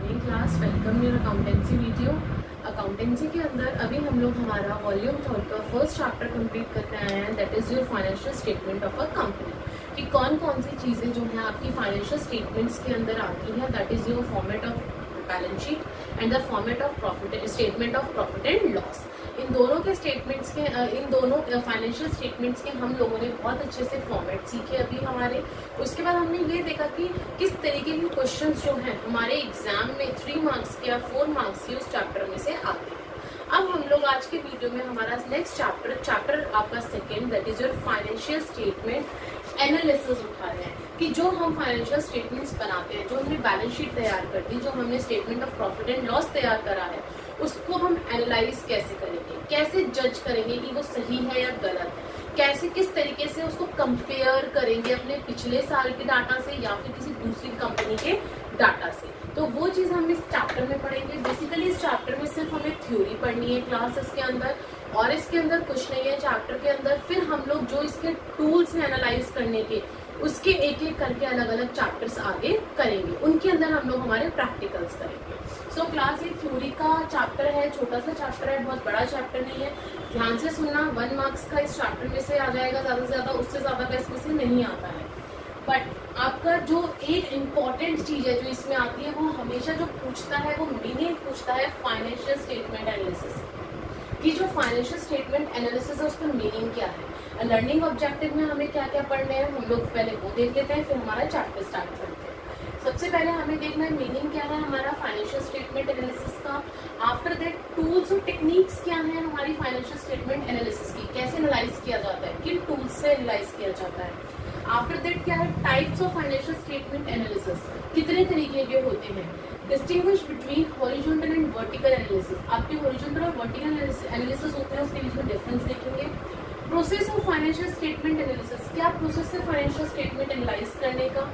Morning class. Welcome your accountancy video. Accountancy के अंदर अभी हम लोग हमारा वॉल्यूम 3 का फर्स्ट चैप्टर कंप्लीट करके आए हैं, that is your financial statement of a company. कि कौन कौन सी चीज़ें जो हैं आपकी फाइनेंशियल स्टेटमेंट्स के अंदर आती हैं, that is your format of balance sheet and the format of profit statement of profit and loss. इन दोनों के स्टेटमेंट्स के इन दोनों फाइनेंशियल स्टेटमेंट्स के हम लोगों ने बहुत अच्छे से फॉर्मेट सीखे अभी हमारे। उसके बाद हमने ये देखा कि किस तरीके के क्वेश्चंस जो हैं हमारे एग्जाम में 3 मार्क्स के या 4 मार्क्स के उस चैप्टर में से आते हैं। अब हम लोग आज के वीडियो में हमारा नेक्स्ट चैप्टर आपका second, that is your financial statement analysis उठा रहे हैं। कि जो हम फाइनेंशियल स्टेटमेंट्स बनाते हैं, जो हमने बैलेंस शीट तैयार कर दी, जो हमने statement of profit and loss तैयार करा है, उसको हम एनालाइज कैसे करेंगे, कैसे जज करेंगे कि वो सही है या गलत है, कैसे किस तरीके से उसको कंपेयर करेंगे अपने पिछले साल के डाटा से या फिर किसी दूसरी कंपनी के डाटा से। तो वो चीज़ हम इस चैप्टर में पढ़ेंगे। बेसिकली इस चैप्टर में सिर्फ हमें थ्योरी पढ़नी है क्लासेस के अंदर, और इसके अंदर कुछ नहीं है चैप्टर के अंदर। फिर हम लोग जो इसके टूल्स हैं एनालाइज करने के, उसके एक एक करके अलग अलग चैप्टर्स आगे करेंगे, उनके अंदर हम लोग हमारे प्रैक्टिकल्स करेंगे। सो क्लास ये थ्योरी का चैप्टर है, छोटा सा चैप्टर है, बहुत बड़ा चैप्टर नहीं है। ध्यान से सुनना, 1 मार्क्स का इस चैप्टर में से आ जाएगा ज़्यादा से ज़्यादा, उससे ज़्यादा का इसमें से नहीं आता है। बट आपका जो एक इम्पॉर्टेंट चीज़ है जो इसमें आती है, वो हमेशा जो पूछता है वो मीनिंग पूछता है फाइनेंशियल स्टेटमेंट एनालिसिस की। जो फाइनेंशियल स्टेटमेंट एनालिसिस है उसका मीनिंग क्या है, लर्निंग ऑब्जेक्टिव में हमें क्या क्या पढ़ने हैं, हम लोग पहले वो देख लेते हैं, फिर हमारा चैप्टर स्टार्ट करते हैं। सबसे पहले हमें देखना है मीनिंग क्या है हमारा फाइनेंशियल स्टेटमेंट एनालिसिस का। आफ्टर दैट टूल्स और टेक्निक्स क्या है हमारी फाइनेंशियल स्टेटमेंट एनालिसिस की, कैसे एनालाइज किया जाता है, किन टूल्स से एनालाइज किया जाता है। आफ्टर दैट क्या है types of financial statement analysis, कितने तरीके के होते हैं। Distinguish between horizontal and vertical analysis, आपके हॉरिजॉन्टल और वर्टिकल एनालिसिस होते हैं, उसके बीच में डिफरेंस देखेंगे। Process of financial statement analysis, क्या प्रोसेस है फाइनेंशियल स्टेटमेंट एनालाइज करने का।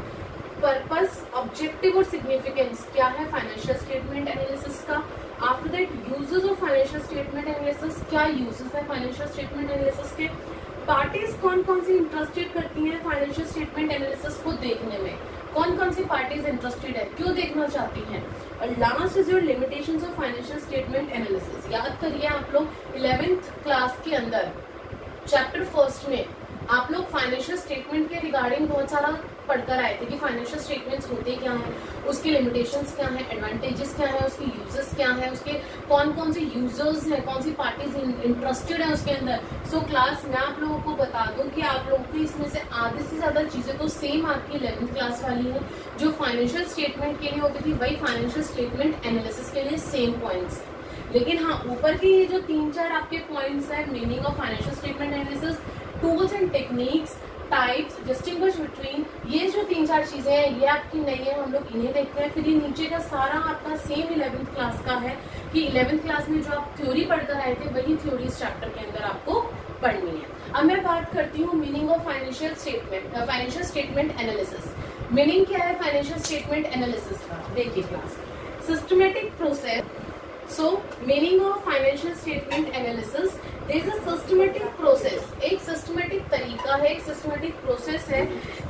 पर्पस, ऑब्जेक्टिव और सिग्निफिकेंस क्या है फाइनेंशियल स्टेटमेंट एनालिसिस का। After that uses of financial statement analysis, क्या यूजेस है फाइनेंशियल स्टेटमेंट एनालिसिस के। पार्टीज कौन कौन सी इंटरेस्टेड करती हैं फाइनेंशियल स्टेटमेंट एनालिसिस को देखने में, कौन कौन सी पार्टीज इंटरेस्टेड है, क्यों देखना चाहती हैं। और last is your limitations of financial statement analysis. याद करिए आप लोग 11th क्लास के अंदर चैप्टर फर्स्ट में आप लोग फाइनेंशियल स्टेटमेंट के रिगार्डिंग बहुत सारा पढ़कर आए थे कि फाइनेंशियल स्टेटमेंट्स होते क्या हैं, उसके लिमिटेशंस क्या हैं, एडवांटेजेस क्या हैं, उसके यूजेस क्या हैं, उसके कौन कौन से यूजर्स हैं, कौन सी पार्टीज इंटरेस्टेड है उसके अंदर। सो क्लास मैं आप लोगों को बता दूं कि आप लोगों की इसमें से आधे से ज्यादा चीजें तो सेम आपकी 11th क्लास वाली है, जो फाइनेंशियल स्टेटमेंट के लिए होती थी वही फाइनेंशियल स्टेटमेंट एनालिसिस के लिए सेम पॉइंट्स। लेकिन हाँ, ऊपर के ये जो 3-4 आपके पॉइंट्स है, meaning of financial statement analysis, tools and techniques, types, distinguish between, ये जो 3-4 चीजें हैं ये आपकी नहीं है, हम लोग इन्हें देखते हैं। फिर ये नीचे का सारा आपका सेम 11th क्लास का है कि 11th क्लास में जो आप थ्योरी पढ़कर आए थे वही थ्योरी इस चैप्टर के अंदर आपको पढ़नी है। अब मैं बात करती हूँ meaning of financial statement analysis. Meaning क्या है फाइनेंशियल स्टेटमेंट एनालिसिस का, देखिए class. Systematic process, so meaning of financial statement analysis, there is a systematic process, एक सिस्टमेटिक तरीका है, एक सिस्टमेटिक प्रोसेस है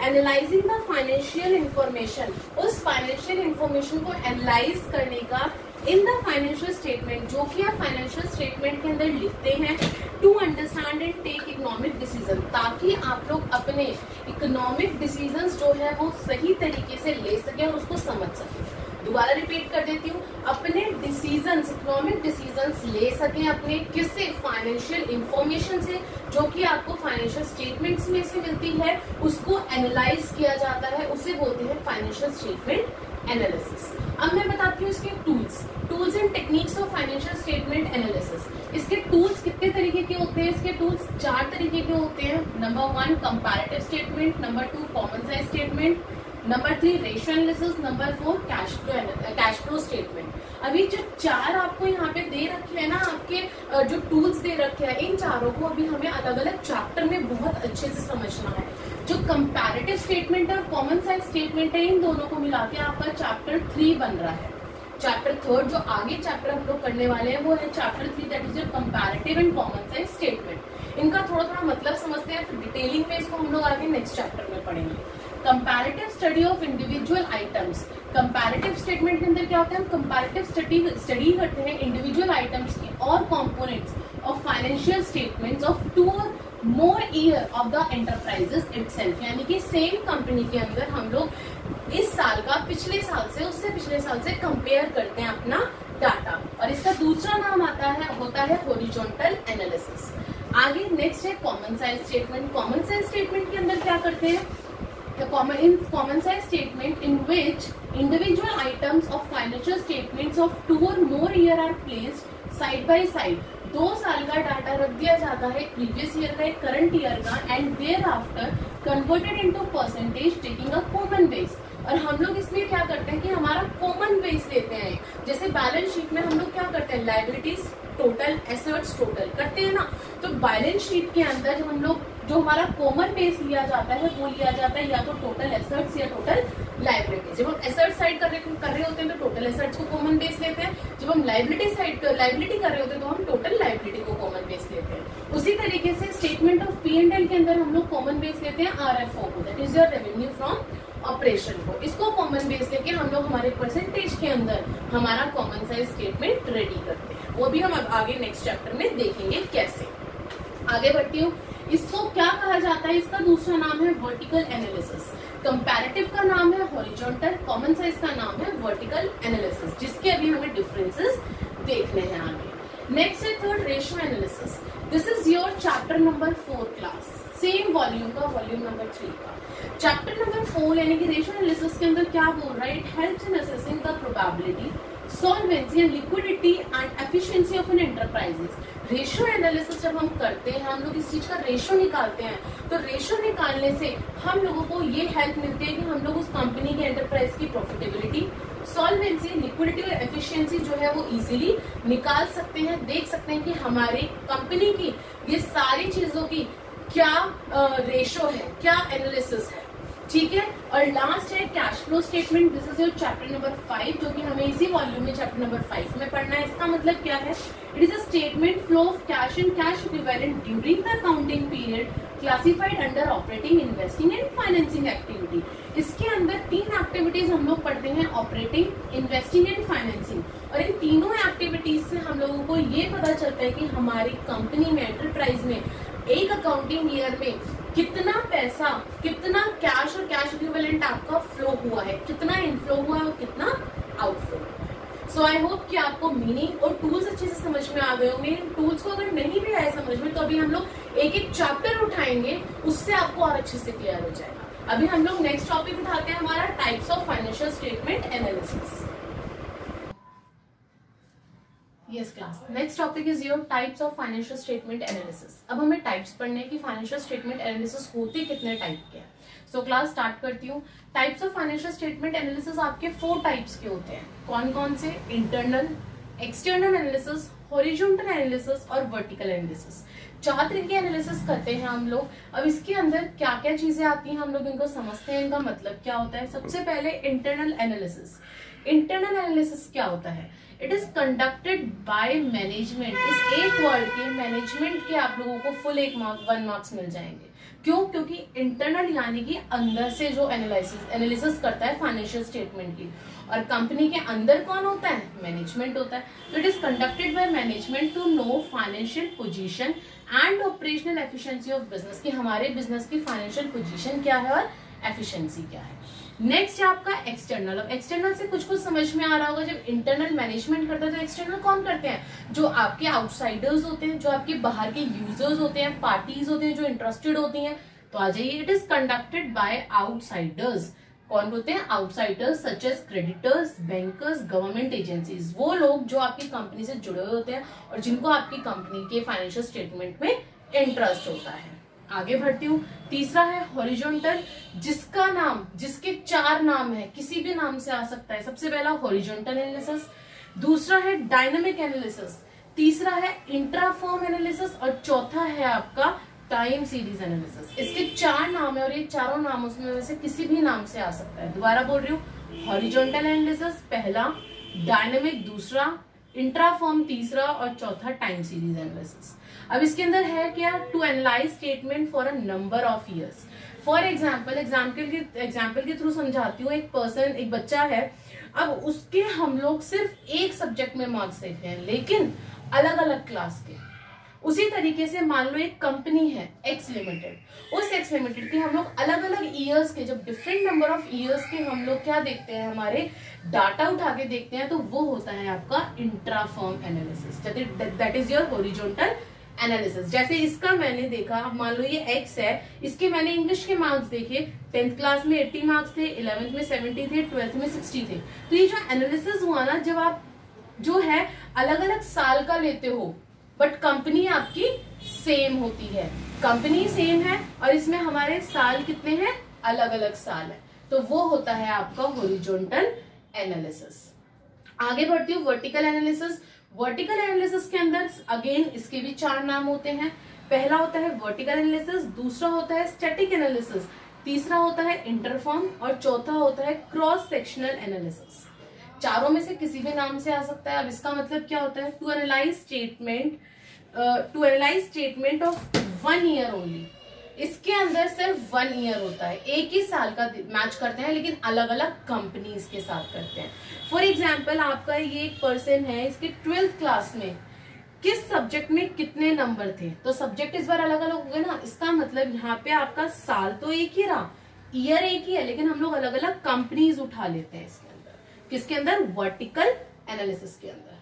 एनालाइजिंग द फाइनेंशियल इंफॉर्मेशन, उस फाइनेंशियल इंफॉर्मेशन को एनालाइज करने का इन द फाइनेंशियल स्टेटमेंट, जो कि आप फाइनेंशियल स्टेटमेंट के अंदर लिखते हैं, to understand and take economic decision, ताकि आप लोग अपने इकोनॉमिक डिसीजंस जो है वो सही तरीके से ले सके और उसको समझ सके। दोबारा रिपीट कर देती हूँ, अपने डिसीजंस, इकोनॉमिक डिसीजंस ले सकें अपने किससे, फाइनेंशियल इंफॉर्मेशन से, जो कि आपको फाइनेंशियल स्टेटमेंट्स में से मिलती है, उसको एनालाइज किया जाता है, उसे बोलते हैं फाइनेंशियल स्टेटमेंट एनालिसिस। अब मैं बताती हूँ इसके tools and techniques of financial statement analysis. इसके टूल्स कितने तरीके के होते हैं, इसके टूल्स 4 तरीके के होते हैं। Number 1 comparative statement, number 2 common size statement, number 3 ratio analysis, number 4 cash flow statement. अभी जो 4 आपको यहाँ पे दे रखे हैं ना, आपके जो टूल्स दे रखे हैं, इन चारों को अभी हमें अलग अलग चैप्टर में बहुत अच्छे से समझना है। जो कंपैरेटिव स्टेटमेंट है और कॉमन साइज स्टेटमेंट है, इन दोनों को मिला के आपका चैप्टर 3 बन रहा है। चैप्टर 3 जो आगे चैप्टर हम लोग करने वाले हैं वो है chapter 3, that is your comparative and common size statement. इनका थोड़ा थोड़ा मतलब समझते हैं, फिर डिटेलिंग में इसको हम लोग आगे नेक्स्ट चैप्टर में पढ़ेंगे। Comparative study of individual items. Comparative statement के अंदर क्या होता है, हम कंपैरेटिव स्टडी करते हैं इंडिविजुअल आइटम्स की और components of financial statements of 2 or more year of the enterprises itself. यानी कि सेम कंपनी के अंदर हम लोग इस साल का पिछले साल से, उससे पिछले साल से कंपेयर करते हैं अपना डाटा, और इसका दूसरा नाम होता है हॉरिजॉन्टल एनालिसिस। आगे नेक्स्ट है common size statement. Common size statement के अंदर क्या करते हैं, common size statement in which individual items of financial statements of 2 or more year are placed side by side। 2 साल का डाटा रख दिया जाता है, प्रीवियस ईयर का, एक करंट ईयर का, and thereafter converted into percentage taking a common base. और हम लोग इसमें क्या करते हैं कि हमारा कॉमन बेस लेते हैं। जैसे बैलेंस शीट में हम लोग क्या करते हैं, लायबिलिटीज टोटल, एसेट्स टोटल करते हैं ना, तो बैलेंस शीट के अंदर जब हम लोग जो हमारा कॉमन बेस लिया जाता है वो लिया जाता है या तो टोटल एसेट्स या टोटल लायबिलिटी। जब हम एसेट साइड कर रहे होते हैं तो टोटल एसेट्स को कॉमन बेस लेते हैं, जब हम लायबिलिटी कर रहे होते हैं तो हम टोटल लायबिलिटी को कॉमन बेस लेते हैं। उसी तरीके से स्टेटमेंट ऑफ P&L के अंदर हम लोग कॉमन बेस लेते हैं RFO को, that is your revenue from operation को। इसको कॉमन बेस लेके हम लोग हमारे परसेंटेज के अंदर हमारा कॉमन साइज स्टेटमेंट रेडी करते हैं। वो भी हम अब आगे नेक्स्ट चैप्टर में देखेंगे कैसे। आगे बढ़ती हूँ, इसको क्या कहा जाता है, इसका दूसरा नाम है वर्टिकल एनालिसिस। कंपैरेटिव का नाम है हॉरिजॉन्टल, कॉमन साइज का नाम है वर्टिकल एनालिसिस, जिसके अभी हमें डिफरेंसेस देखने हैं आगे। नेक्स्ट है third, ratio analysis. This is your chapter number 4 class, same volume का, वॉल्यूम नंबर 3 का। चैप्टर नंबर 4 यानी कि रेशियो एनालिसिस के अंदर क्या बोल रहा है, it helps in assessing the probability, solvency and liquidity and efficiency of an enterprises. Ratio analysis जब हम करते हैं, हम लोग इस चीज का रेशियो निकालते हैं, तो रेशियो निकालने से हम लोगों को ये हेल्प मिलती है कि हम लोग उस कंपनी की, एंटरप्राइज की प्रॉफिटेबिलिटी, सॉल्वेंसी, लिक्विडिटी और एफिशिएंसी जो है वो इजीली निकाल सकते हैं, देख सकते हैं कि हमारी कंपनी की ये सारी चीजों की क्या रेशियो है, क्या एनालिसिस है, ठीक है। और लास्ट है cash flow statement. This is your chapter number 5, जो कि हमें इसी वॉल्यूम में चैप्टर नंबर 5 में पढ़ना है। इसका मतलब क्या है, it is a statement flow of cash and cash equivalent during the accounting period classified under operating, investing and financing activity. इसके अंदर 3 एक्टिविटीज हम लोग पढ़ते हैं, ऑपरेटिंग, इन्वेस्टिंग एंड फाइनेंसिंग। और इन तीनों एक्टिविटीज से हम लोगों को ये पता चलता है कि हमारी कंपनी में, एंटरप्राइज में एक अकाउंटिंग ईयर में कितना पैसा, कितना कैश और कैश इक्विवेलेंट आपका फ्लो हुआ है, कितना इनफ्लो हुआ है और कितना आउटफ्लो। सो आई होप कि आपको मीनिंग और टूल्स अच्छे से समझ में आ गए होंगे। इन टूल्स को अगर नहीं भी आए समझ में, तो अभी हम लोग एक एक चैप्टर उठाएंगे, उससे आपको और अच्छे से क्लियर हो जाएगा। अभी हम लोग नेक्स्ट टॉपिक उठाते हैं, हमारा types of financial statement analysis. Yes class, next topic is your types of financial statement analysis. अब हमें टाइप्स पढ़ने हैं कि फाइनेंशियल स्टेटमेंट एनालिसिस होते कितने टाइप के हैं। सो क्लास स्टार्ट करती हूँ। Types of financial statement analysis आपके 4 टाइप्स के होते हैं। कौन कौन से, internal, external analysis, horizontal analysis और वर्टिकल एनालिसिस। 4 तरह के एनालिसिस करते हैं हम लोग। अब इसके अंदर क्या क्या चीजें आती हैं, हम लोग इनको समझते हैं, इनका मतलब क्या होता है। सबसे पहले इंटरनल एनालिसिस। इंटरनल एनालिसिस क्या होता है, it is conducted by management. इस एक वर्ड के मैनेजमेंट के आप लोगों को फुल 1 मार्क्स मिल जाएंगे। क्यों, क्योंकि इंटरनल यानी कि अंदर से जो एनालिसिस करता है फाइनेंशियल स्टेटमेंट की, और कंपनी के अंदर कौन होता है, मैनेजमेंट होता है। तो it is conducted by management to know financial position and operational efficiency of business, कि हमारे बिजनेस की फाइनेंशियल पोजीशन क्या है और एफिशिएंसी क्या है। नेक्स्ट है आपका एक्सटर्नल। अब एक्सटर्नल से कुछ समझ में आ रहा होगा, जब इंटरनल मैनेजमेंट करता है तो एक्सटर्नल कौन करते हैं, जो आपके आउटसाइडर्स होते हैं, जो आपके बाहर के यूजर्स होते हैं, पार्टीज होते हैं जो इंटरेस्टेड होती हैं। तो आ जाइए, it is conducted by outsiders. कौन होते हैं outsiders, such as creditors, bankers, government agencies. वो लोग जो आपकी कंपनी से जुड़े हुए होते हैं और जिनको आपकी कंपनी के फाइनेंशियल स्टेटमेंट में इंटरेस्ट होता है। आगे बढ़ती हूँ। तीसरा है हॉरिजॉन्टल, जिसका नाम, जिसके 4 नाम है, किसी भी नाम से आ सकता है। सबसे पहला हॉरिजॉन्टल एनालिसिस, दूसरा है डायनामिक एनालिसिस, तीसरा है इंट्राफॉर्म एनालिसिस और चौथा है आपका टाइम सीरीज एनालिसिस। इसके 4 नाम है और ये चारों नामों में से किसी भी नाम से आ सकता है। दोबारा बोल रही हूँ, हॉरिजॉन्टल एनालिसिस पहला, डायनामिक दूसरा, इंट्राफॉर्म तीसरा और चौथा टाइम सीरीज एनालिसिस। अब इसके अंदर है क्या, to analyse statement for a number of years. For example के थ्रू समझाती हूँ। एक बच्चा है, अब उसके हम लोग सिर्फ एक सब्जेक्ट में मार्क्स देते हैं, लेकिन अलग अलग क्लास के। उसी तरीके से मान लो एक कंपनी है एक्स लिमिटेड, उस एक्स लिमिटेड के हम लोग अलग अलग ईयर्स के, जब डिफरेंट नंबर ऑफ ईयर्स के हम लोग क्या देखते हैं, हमारे डाटा उठा के देखते हैं, तो वो होता है आपका intra firm analysis, that is your horizontal analysis. जैसे इसका मैंने देखा, अब मान लो ये एक्स है, इसके मैंने इंग्लिश के मार्क्स देखे, 10th क्लास में 80 मार्क्स थे, 11th में 70 थे, 12th में 60 थे। तो ये जो एनालिसिस हुआ ना, जब आप जो है अलग अलग साल का लेते हो बट कंपनी आपकी सेम होती है, कंपनी सेम है और इसमें हमारे साल कितने हैं, अलग अलग साल है, तो वो होता है आपका हॉरिजॉन्टल एनालिसिस। आगे बढ़ती हूँ, वर्टिकल एनालिसिस। वर्टिकल एनालिसिस के अंदर अगेन इसके भी 4 नाम होते हैं। पहला होता है वर्टिकल एनालिसिस, दूसरा होता है स्टैटिक एनालिसिस, तीसरा होता है इंटरफॉर्म और चौथा होता है क्रॉस सेक्शनल एनालिसिस। चारों में से किसी भी नाम से आ सकता है। अब इसका मतलब क्या होता है, to analyse statement of 1 year only. इसके अंदर सिर्फ 1 ईयर होता है, एक ही साल का मैच करते हैं, लेकिन अलग अलग कंपनीज के साथ करते हैं। फॉर एग्जाम्पल आपका ये एक पर्सन है, इसके 12th क्लास में किस सब्जेक्ट में कितने नंबर थे, तो सब्जेक्ट इस बार अलग अलग हो गए ना। इसका मतलब यहाँ पे आपका साल तो एक ही रहा, ईयर एक ही है, लेकिन हम लोग अलग अलग कंपनीज उठा लेते हैं इसके अंदर। किसके अंदर, वर्टिकल एनालिसिस के अंदर।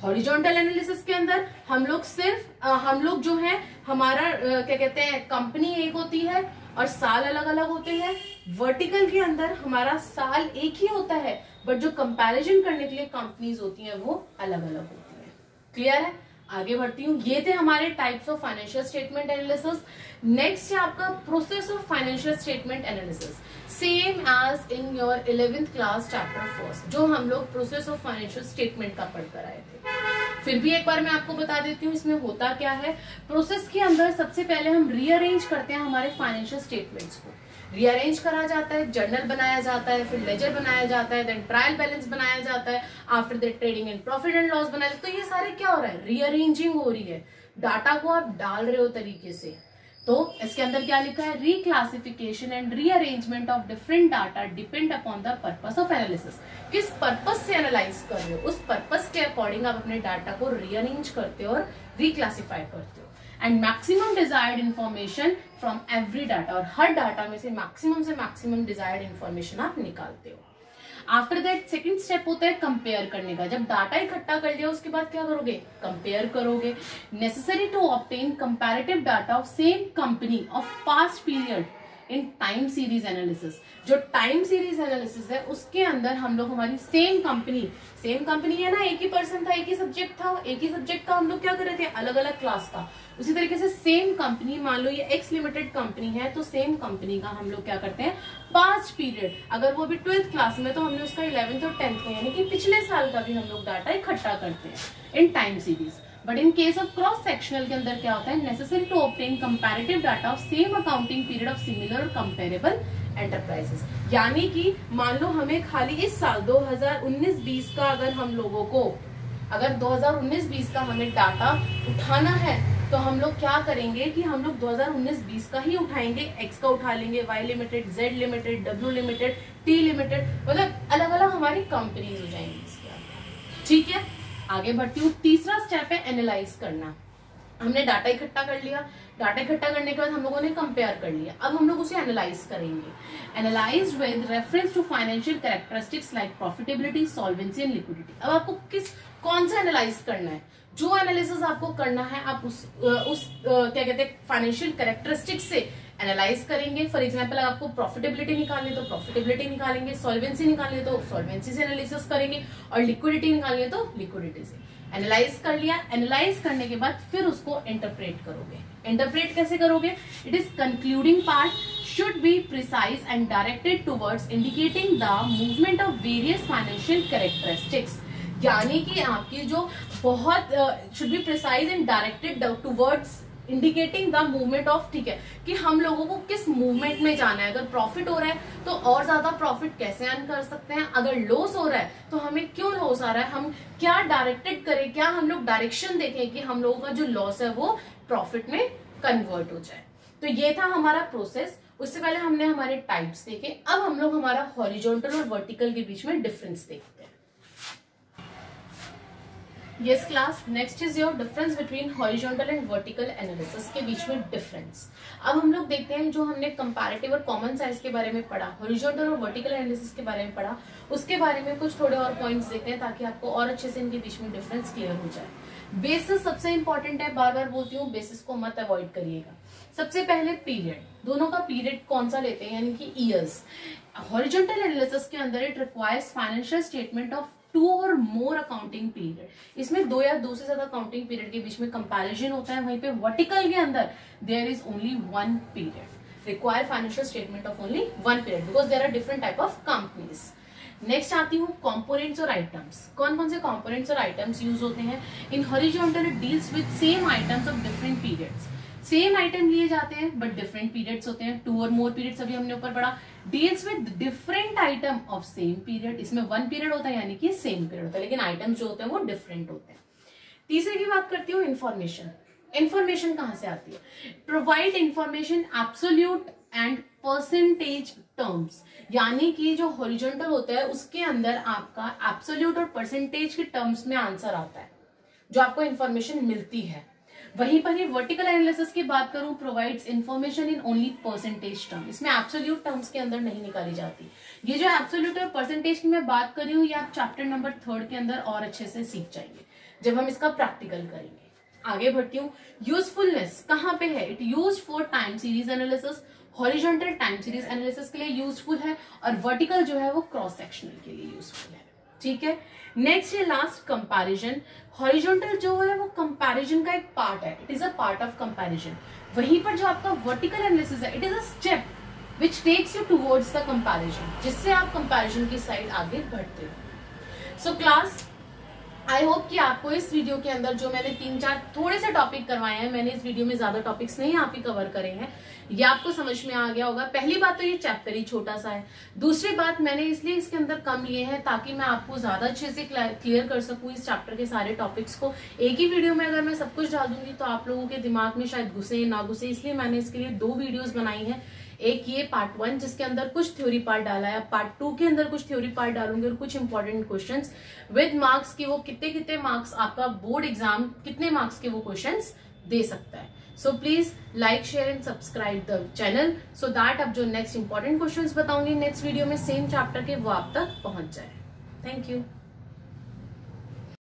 हॉरिजॉन्टल एनालिसिस के अंदर हम लोग जो है हमारा क्या कहते हैं, कंपनी एक होती है और साल अलग अलग होते हैं। वर्टिकल के अंदर हमारा साल एक ही होता है, बट जो कंपैरिजन करने के लिए कंपनीज होती हैं वो अलग अलग होती हैं। क्लियर है? आगे बढ़ती हूँ। ये थे हमारे types of financial statement analysis. Next है आपका process of financial statement analysis, same as in your 11th class chapter 1, जो हम लोग प्रोसेस ऑफ फाइनेंशियल स्टेटमेंट का पढ़कर आए थे। फिर भी एक बार मैं आपको बता देती हूँ इसमें होता क्या है। प्रोसेस के अंदर सबसे पहले हम रीअरेंज करते हैं हमारे फाइनेंशियल स्टेटमेंट्स को। रीअरेंज करा जाता है, जर्नल बनाया जाता है, फिर लेजर बनाया जाता है, देन ट्रायल बैलेंस बनाया जाता है, after that trading and profit and loss बनाया जाता है। तो ये सारे क्या हो रहा है, रीअरेंजिंग हो रही है, डाटा को आप डाल रहे हो तरीके से। तो इसके अंदर क्या लिखा है, reclassification and rearrangement of different data depend upon the purpose of analysis. किस पर्पस से एनालाइज कर रहे हो, उस पर्पस के अकॉर्डिंग आप अपने डाटा को रीअरेंज करते हो और रिक्लासिफाई करते हो। And maximum desired information from every data, और हर डाटा में से मैक्सिमम डिजायर्ड इन्फॉर्मेशन आप निकालते हो। आफ्टर दैट सेकंड स्टेप होता है कंपेयर करने का। जब डाटा इकट्ठा कर लिया उसके बाद क्या करोगे, कंपेयर करोगे। Necessary to obtain comparative data of same company of past period in time series analysis. जो टाइम सीरीज एनालिसिस है उसके अंदर हम लोग हमारी सेम कंपनी है ना, एक ही पर्सन था, एक ही सब्जेक्ट था, एक ही सब्जेक्ट का हम लोग क्या कर रहे थे, अलग अलग क्लास का। उसी तरीके से सेम कंपनी, मान लो ये एक्स लिमिटेड कंपनी है, तो सेम कंपनी का हम लोग क्या करते हैं, पास्ट पीरियड, अगर वो भी 12th क्लास में तो हमने उसका 11th और 10th में यानी कि पिछले साल का भी हम लोग डाटा इकट्ठा करते हैं in time series. But in case of cross sectional के अंदर क्या होता है, necessary to obtain comparative data of same accounting period of similar और कंपेरेबल एंटरप्राइजेस। यानी कि मान लो हमें खाली इस साल 2019-20 का अगर हम लोगों को, अगर 2019-20 का हमें डाटा उठाना है, तो हम लोग क्या करेंगे कि हम लोग 2019-20 का ही उठाएंगे, एक्स का उठा लेंगे, Y limited, Z limited, W limited, T limited, मतलब अलग अलग हमारी कंपनीज हो जाएंगी इसके अंदर। ठीक है, आगे बढ़ती हूँ। तीसरा स्टेप है एनालाइज करना। हमने डाटा इकट्ठा कर लिया, डाटा इकट्ठा करने के बाद हम लोगों ने कंपेयर कर लिया, अब हम लोग उसे एनालाइज करेंगे। Analyse with reference to financial characteristics like profitability, solvency and liquidity. अब आपको कौन सा एनालाइज करना है, जो एनालिसिस आपको करना है आप उस क्या कहते हैं फाइनेंशियल कैरेक्टरिस्टिक्स से एनालाइज करेंगे। फॉर एग्जांपल अगर आपको प्रॉफिटेबिलिटी निकालनी है तो प्रॉफिटेबिलिटी निकालेंगे, सॉल्वेंसी निकालनी है तो सॉल्वेंसी से एनालिसिस करेंगे, और लिक्विडिटी निकालनी है तो लिक्विडिटी से। एनालाइज कर लिया, एनालाइज करने के बाद फिर उसको इंटरप्रेट करोगे। इंटरप्रेट कैसे करोगे, it is concluding part should be precise and directed towards indicating the movement of various financial characteristics। यानी कि आपकी जो बहुत should be precise and directed towards indicating the movement of, ठीक है, कि हम लोगों को किस मूवमेंट में जाना है। अगर प्रॉफिट हो रहा है तो और ज्यादा प्रॉफिट कैसे अर्न कर सकते हैं, अगर लॉस हो रहा है तो हमें क्यों लॉस आ रहा है, हम क्या डायरेक्टेड करें, क्या हम लोग डायरेक्शन देखें कि हम लोगों का जो लॉस है वो प्रॉफिट में कन्वर्ट हो जाए। तो ये था हमारा प्रोसेस। उससे पहले हमने हमारे टाइप्स देखे, अब हम लोग हमारा हॉरिजॉन्टल और वर्टिकल के बीच में डिफरेंस देखते हैं। Yes class, next is your difference between horizontal and vertical analysis के बीच में डिफरेंस। अब हम लोग देखते हैं जो हमने कंपैरेटिव और कॉमन साइज के बारे में पढ़ा, हॉरिजॉन्टल और वर्टिकल एनालिसिस के बारे में पढ़ा, उसके बारे में कुछ थोड़े और पॉइंट्स देखते हैं ताकि आपको और अच्छे से इनके बीच में डिफरेंस क्लियर हो जाए। बेसिस सबसे इंपॉर्टेंट है, बार बार बोलती हूँ, बेसिस को मत अवॉइड करिएगा। सबसे पहले पीरियड, दोनों का पीरियड कौन सा लेते हैं, यानी कि ईयर्स। हॉरिजॉन्टल एनालिसिस के अंदर it requires financial statement of 2 और मोर अकाउंटिंग पीरियड। इसमें 2 या 2 से ज्यादा अकाउंटिंग पीरियड के बीच में कंपैरिजन होता है। वहीं पे वर्टिकल के अंदर there is only 1 period, require financial statement of only 1 period because there are different type of companies. Next आती हूँ कंपोनेंट्स और आइटम्स। कौन कौन से कंपोनेंट्स और आइटम्स यूज होते हैं in horizontal? It deals with same items of different periods. Same item लिए जाते हैं बट डिफरेंट पीरियड्स होते हैं। 2 और मोर पीरियड्स अभी हमने ऊपर पढ़ा। Deals with different item of same period, इसमें 1 पीरियड होता है यानी कि सेम पीरियड होता है, लेकिन आइटम्स जो होते हैं वो डिफरेंट होते हैं। तीसरे की बात करती हूँ इंफॉर्मेशन। इंफॉर्मेशन कहां से आती है? Provide information absolute and percentage terms, यानी कि जो हॉरिजॉन्टल होता है उसके अंदर आपका एब्सोल्यूट और परसेंटेज के टर्म्स में आंसर आता है जो आपको इंफॉर्मेशन मिलती है। वहीं पर ही वर्टिकल एनालिसिस की बात करूं, provides information in only percentage term, इसमें एब्सोल्यूट टर्म्स के अंदर नहीं निकाली जाती। ये जो एब्सोल्यूट और परसेंटेज की मैं बात कर रही हूँ, ये आप चैप्टर नंबर 3 के अंदर और अच्छे से सीख जाएंगे जब हम इसका प्रैक्टिकल करेंगे। आगे बढ़ती हूँ। यूजफुलनेस कहाँ पे है? It use for time series analysis. Horizontal time series analysis के लिए यूजफुल है और वर्टिकल जो है वो क्रॉस सेक्शनल के लिए यूजफुल है। ठीक है, नेक्स्ट है लास्ट कंपैरिजन। हॉरिजॉन्टल जो है वो कंपैरिजन का एक पार्ट है, it is a part of comparison. वहीं पर जो आपका वर्टिकल एनालिसिस है, it is a step which takes you towards the comparison, जिससे आप कंपैरिजन की साइड आगे बढ़ते हो। सो क्लास, आई होप कि आपको इस वीडियो के अंदर जो मैंने 3-4 थोड़े से टॉपिक करवाए हैं, मैंने इस वीडियो में ज्यादा टॉपिक्स नहीं आप ही कवर करे हैं, ये आपको समझ में आ गया होगा। पहली बात तो ये चैप्टर ही छोटा सा है। दूसरी बात, मैंने इसलिए इसके अंदर कम लिए हैं ताकि मैं आपको ज्यादा अच्छे से क्लियर कर सकूं इस चैप्टर के सारे टॉपिक्स को। एक ही वीडियो में अगर मैं सब कुछ डाल दूंगी तो आप लोगों के दिमाग में शायद घुसे ना घुसे, इसलिए मैंने इसके लिए 2 वीडियोज बनाई है। एक ये पार्ट 1 जिसके अंदर कुछ थ्योरी पार्ट डाला है, पार्ट 2 के अंदर कुछ थ्योरी पार्ट डालूंगी और कुछ इंपॉर्टेंट क्वेश्चंस विद मार्क्स की, वो कितने मार्क्स आपका बोर्ड एग्जाम कितने मार्क्स के वो क्वेश्चंस दे सकता है। So please like, share and subscribe the channel so that अब जो नेक्स्ट इंपॉर्टेंट क्वेश्चंस बताऊंगी नेक्स्ट वीडियो में सेम चैप्टर के, वो आप तक पहुंच जाए। Thank you.